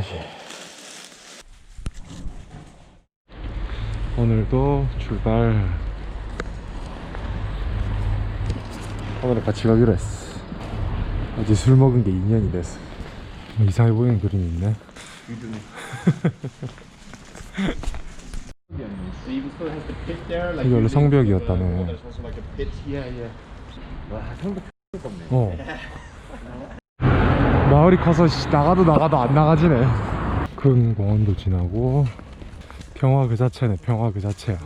가야지. 오늘도 출발. 오늘 같이 가기로 했어. 어제 술 먹은 게 2년이 됐어. 이상해 보이는 그림이 있네. 여기 원래 성벽이었다네. 어. 마을이 커서 나가도 안 나가지네. 큰 공원도 지나고. 평화 그 자체네. 평화 그 자체야.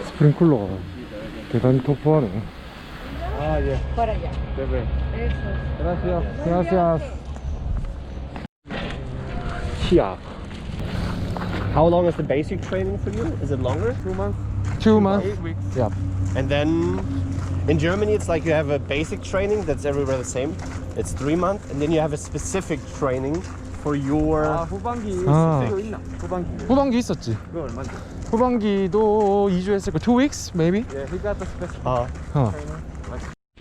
스프링클러가 대단히 터프하네. 아, 예. Para allá. 네네. Eso. Gracias. Gracias. Kia. How long is the basic training for you? Is it longer? 2 months. 2 months. 8 weeks. Yeah. And then in Germany, it's like you have a basic training that's everywhere the same. It's 3 months, and then you have a specific training for your. 후반기 아. 또 있나? 후반기 후반기 있었지. 그거 얼마인데? 후반기도 2주 했을 거. 2 weeks maybe. Yeah, he got the specific Uh, 어.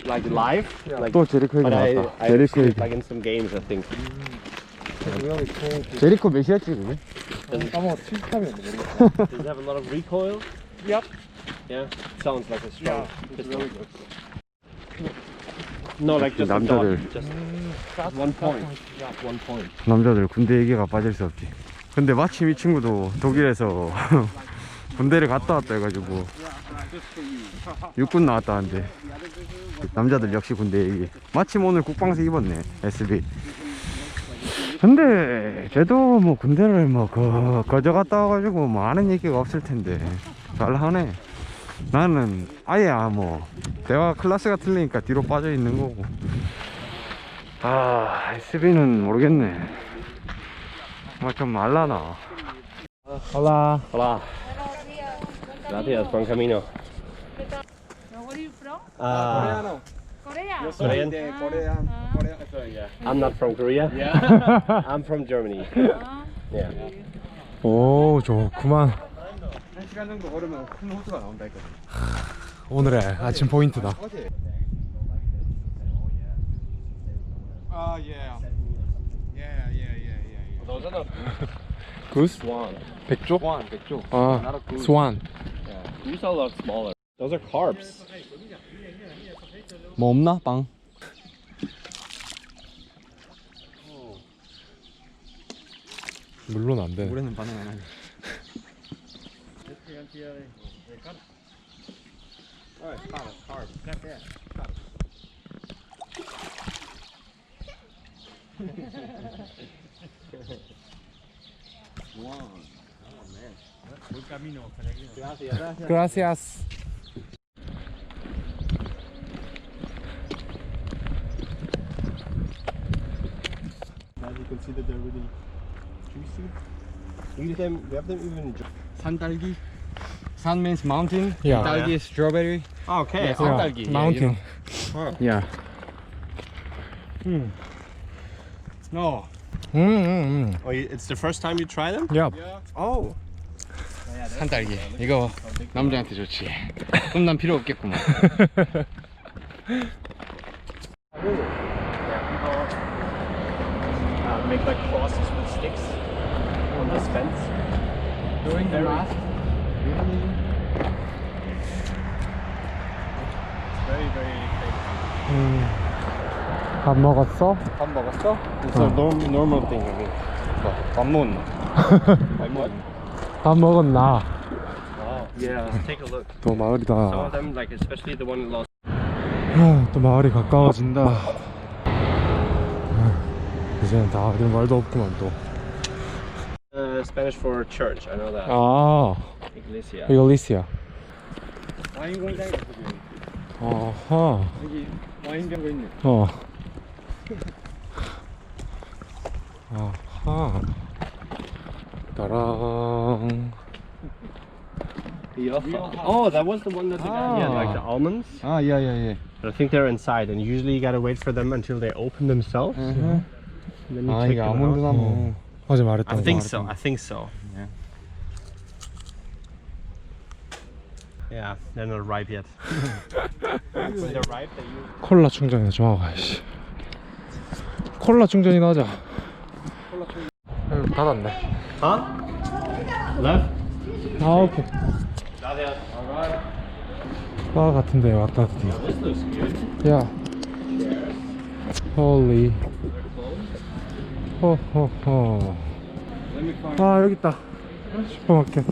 like live, like. 또 제리코 얘기 But 나왔다. I 제리코 did 얘기. like in some games, I think. 제리코 몇이었지 그게? 까먹어 70탐이었는데 Does it have a lot of recoil? Yep. Yeah. Sounds like a strong it's pistol. really good. No, like just a 남자들. dot, just 1 point. 1 point. 남자들 군대 얘기가 빠질 수 없지. 근데 마침 이 친구도 독일에서 군대를 갔다 왔다 해가지고 육군 나왔다는데 남자들 역시 군대 얘기. 마침 오늘 국방수 입었네. SB. 근데 쟤도 뭐 군대를 뭐 거저 갔다 와가지고 뭐 아는 얘기가 없을 텐데 잘하네. 나는 아예 뭐 대화 클래스가 틀리니까 뒤로 빠져 있는 거고. 아, SB는 모르겠네. 뭐 좀 알라나. Hola. Hola. Gracias, buen camino. Where are you from? Uh, Korea. Korean? Korean. I'm not from Korea. Yeah. I'm from Germany. Ah, Yeah. 오, 좋구만. 1시간 정도 걸으면 큰 호수가 나온다 이거. 오늘의 아침 포인트다. 아, yeah. Those are the Goose? swan. 백조? Swan, 백조. 아, Not a goose. swan. Yeah. These are a lot smaller. Those are carps. 뭐 없나? 빵. 물론 안 돼. 물에는 반응 안 하네. Gracias. Now you can see that they're really juicy. We have them even in 산딸기. Sun means mountain. Yeah. 딸기 is strawberry. Okay. Yeah, 산딸기. Mountain. Yeah. No. Oh, it's the first time you try them? Yeah. Oh. 산딸기. 이거 남자한테 좋지. 그럼 난 필요 없겠구만. Make like crosses with sticks on this fence. Doing the math. It's very, very famous. 밥 먹었어? 밥 먹었어? It's a normal thing, I mean. 밥 먹었나? 밥 먹었나? Wow. Yeah. Take a look. 또 Some 마을이다. of them, like especially the one in Los. 또 마을이 가까워진다. 이제는 다들 말도 없구만 또. Spanish for church, I know that. 아, Iglesia. 이글리시아. 와인 공장이 있어. 아하. 여기 와인 병가 있네. 어. 아하. 따랑. Oh, that was the one that he had like the almonds. 아, yeah. But I think they're inside, and usually you gotta wait for them until they open themselves. And then you 아, take 이게 them 아몬드 out. 나무. 어제 말했던 I 거. think so. I think so. Yeah, they're not ripe yet. When they're ripe, they use. 콜라 충전이나 좀 하고 가야지. 콜라 충전이나 하자. 닫았네. Huh? Left? 아 오케이. 바 같은데 왔다 드디어. This looks good. 야. 홀리. 호호호. 아 여기 있다. 슈퍼마켓.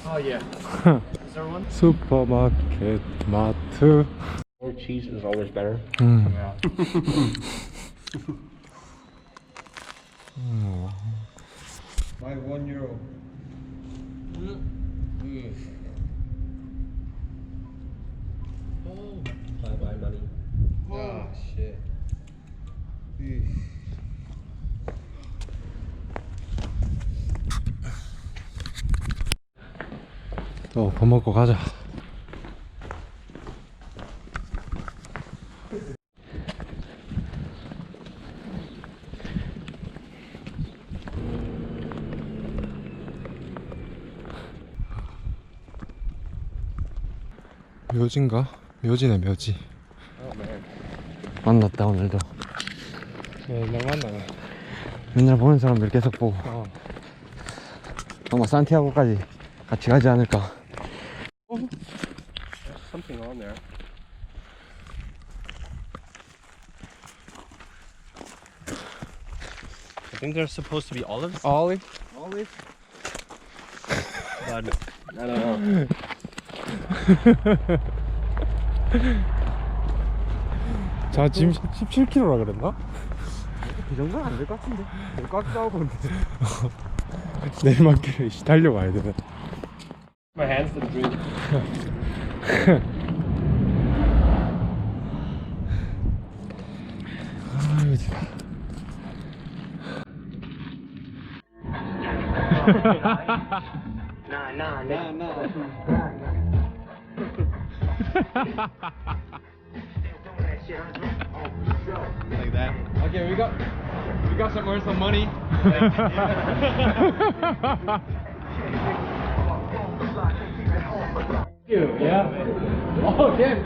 Oh yeah. Is there one? 슈퍼마켓 마트. More cheese is always better. My €1. Bye bye money. 아, shit. 밥 먹고 가자. 묘지인가? 묘지네 묘지. 만났다 오늘도. 맨날 만나네. 맨날 보는 사람들 계속 보고 아마 산티아고까지 같이 가지 않을까. Something on there. I think they're supposed to be olives. 올리? Olives? But I don't know. 자 지금 17kg라 그랬나? 이 정도는 안 될 것 같은데. 될 것 같기도 하고. 내일만길에 달려가야 되네. My hands didn't drink. Like that. Okay, we got some money.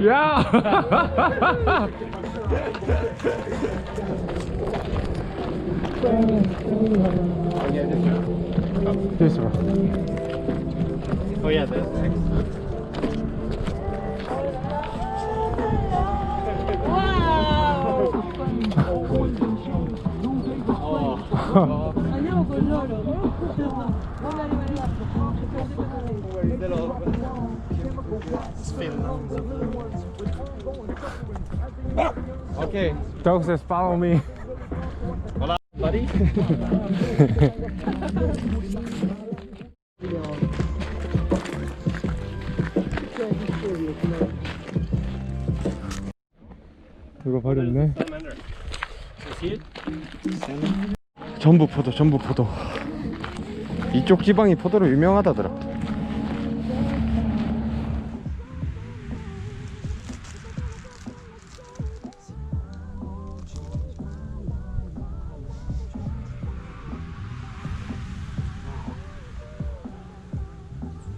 야! 됐어. Oh yeah, that's Andiamo con loro. Voglio arrivare Okay. Dog says follow me. buddy. 이거 버렸네. Salamander. You see it? 전부 포도, 전부 포도. 이쪽 지방이 포도로 유명하다더라.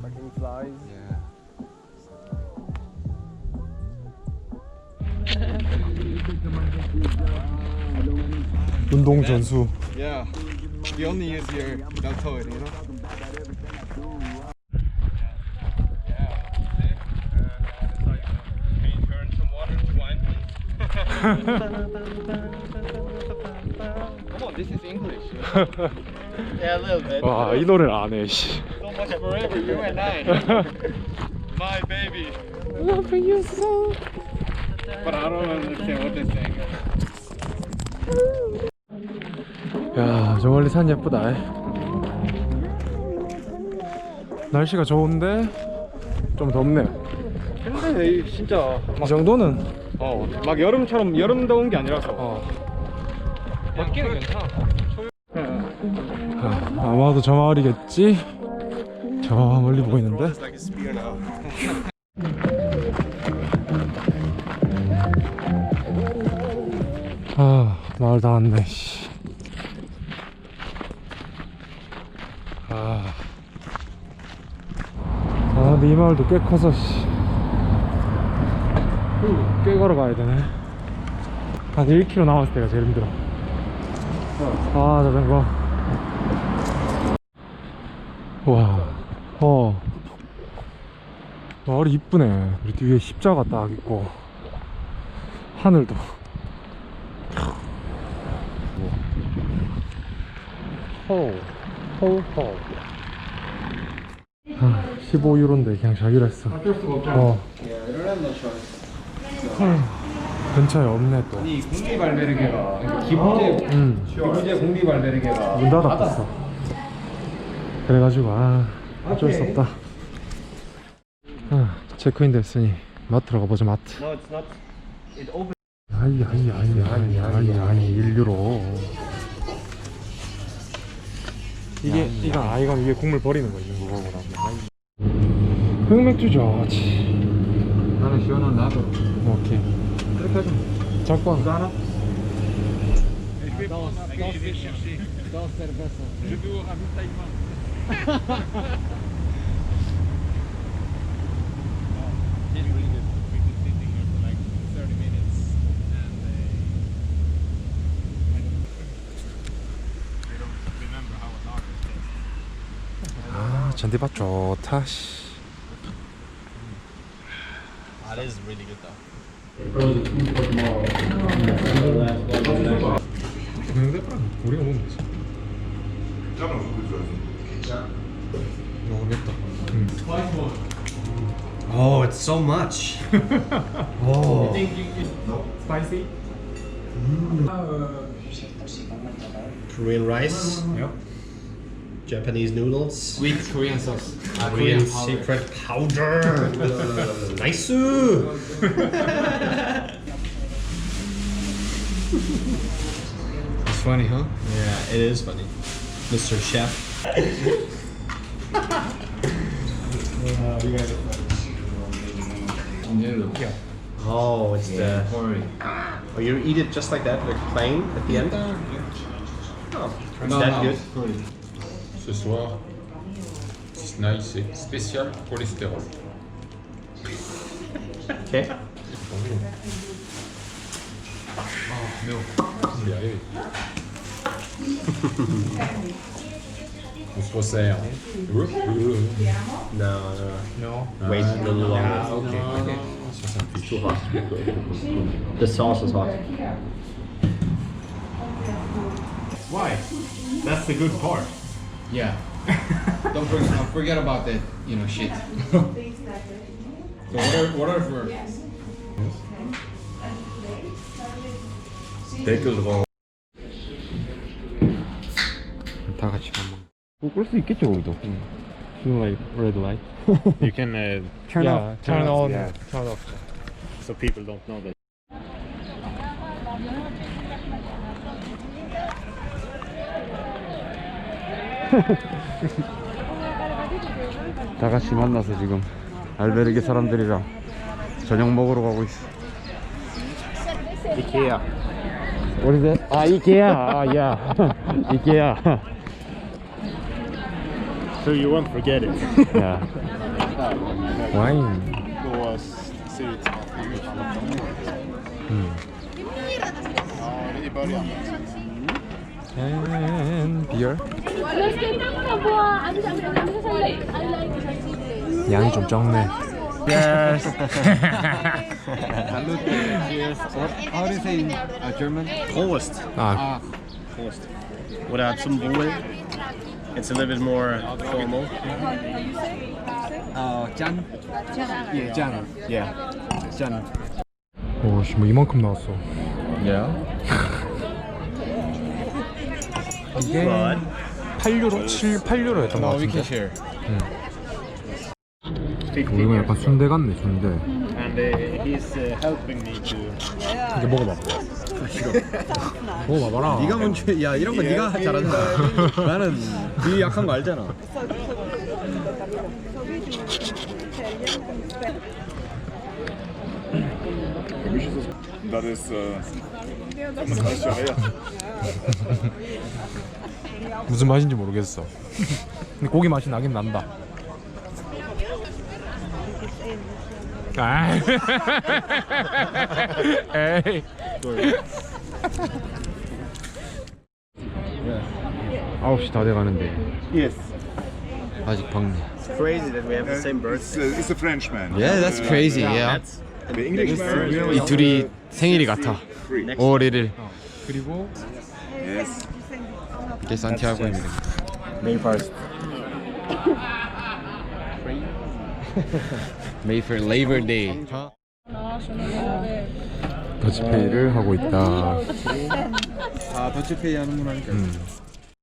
Fucking flies. 운동 전수. Yeah. You only use your deltoid, you know? Come on, this is English. Yeah, a little bit. 와, 이 노래를 안 해, 씨. So much forever, you and I. My baby. Loving you so. But I don't understand what they're saying. 야, 저 멀리 산 예쁘다. 날씨가 좋은데 좀 덥네. 근데 진짜 이 정도는 막 여름처럼 여름 더운 게 아니라서 밖에는 괜찮아. 아마도 저 마을이겠지? 저 멀리 보고 있는데. It's like a spear now. 아, 마을 다 왔네. 씨. 아, 근데 이 마을도 꽤 커서 씨. 꽤 걸어가야 되네. 한 1km 남았을 때가 제일 힘들어. 아, 자전거. 와, 마을이 이쁘네. 우리 뒤에 십자가 딱 있고, 하늘도. 15유로인데 그냥 자기로 했어. 근처에 없네 또. 이 공립 알베르게가 기부제 공립 알베르게가 문 닫았어. 그래가지고 어쩔 수 없다. 체크인 됐으니 마트로 가보자. 마트. No, it's not. It opens. 아니 1유로. 이건 위에 국물 버리는 거지. 흑맥주 좋지. 나는 시원한 나도. 오케이. 그렇게 하자. 잠깐. 하나? 잔디밭 좋다. 씨. That is really good though. 우리가 먹으면 되지. 모르겠다. Oh, it's so much. Oh. Spicy? Korean rice. Yep. Japanese noodles. With Korean sauce. Korean secret powder. Nice. It's funny, huh? Yeah, it is funny. Mr. Chef. Yeah. Oh, it's the. Oh, you eat it just like that, like plain at the end? Oh, it's that good. Ce soir, Snail c'est spécial cholestérol. Okay. On va y arriver. On se resserre. No. Wait a little longer. Okay. It's too hot. The sauce is hot. Why? That's the good part. Yeah. Don't forget about that, shit. So whatever works. 다 같이 밥 먹. 끌 수 있겠죠 거기도. Like red light. You can Turn off. Turn on. yeah. Turn off. so people don't know that. 다 같이 만나서 지금 알베르게 사람들이랑 저녁 먹으러 가고 있어. Ikea. What is that? 이케아. Yeah. 이케아. So you won't forget it. Yeah. 와인. Då ser det ut som att vi alla kommer. Ja, i början. And beer. Los que estamos a boa, a mí I like the 양이 좀 적네. Yes. How do you say in German? Prost. Prost. Oder zum Wohl. It's a little bit more formal. 짠. 예, 짠. Yeah. 짠. 오씨 뭐 이만큼 나왔어. Yeah. 이게 But 8유로, 8유로였던 것 No, we 같은데. can share. 이거 약간 순대 같네, 순대. And he's helping me to. 이게 먹어봐. 먹어봐봐라. 네가 먼저 야 이런 거 네가 잘한다. 나는 네 약한 거 알잖아. Dat is Sharia. 무슨 맛인지 모르겠어. 근데 고기 맛이 나긴 난다. 아. 에이. 9시 다 돼가는데 Yes. 아직 박네. It's crazy that we have the same birthday. It's a Frenchman. Yeah, that's crazy. Yeah. That's The Englishman. 이 둘이 생일이 같아. 5월 1일. 그리고 Yes. 이게 산티아고입니다. May 1st. Made for Labor Day. 더치페이를 하고 있다. 아, 더치페이 하는구나.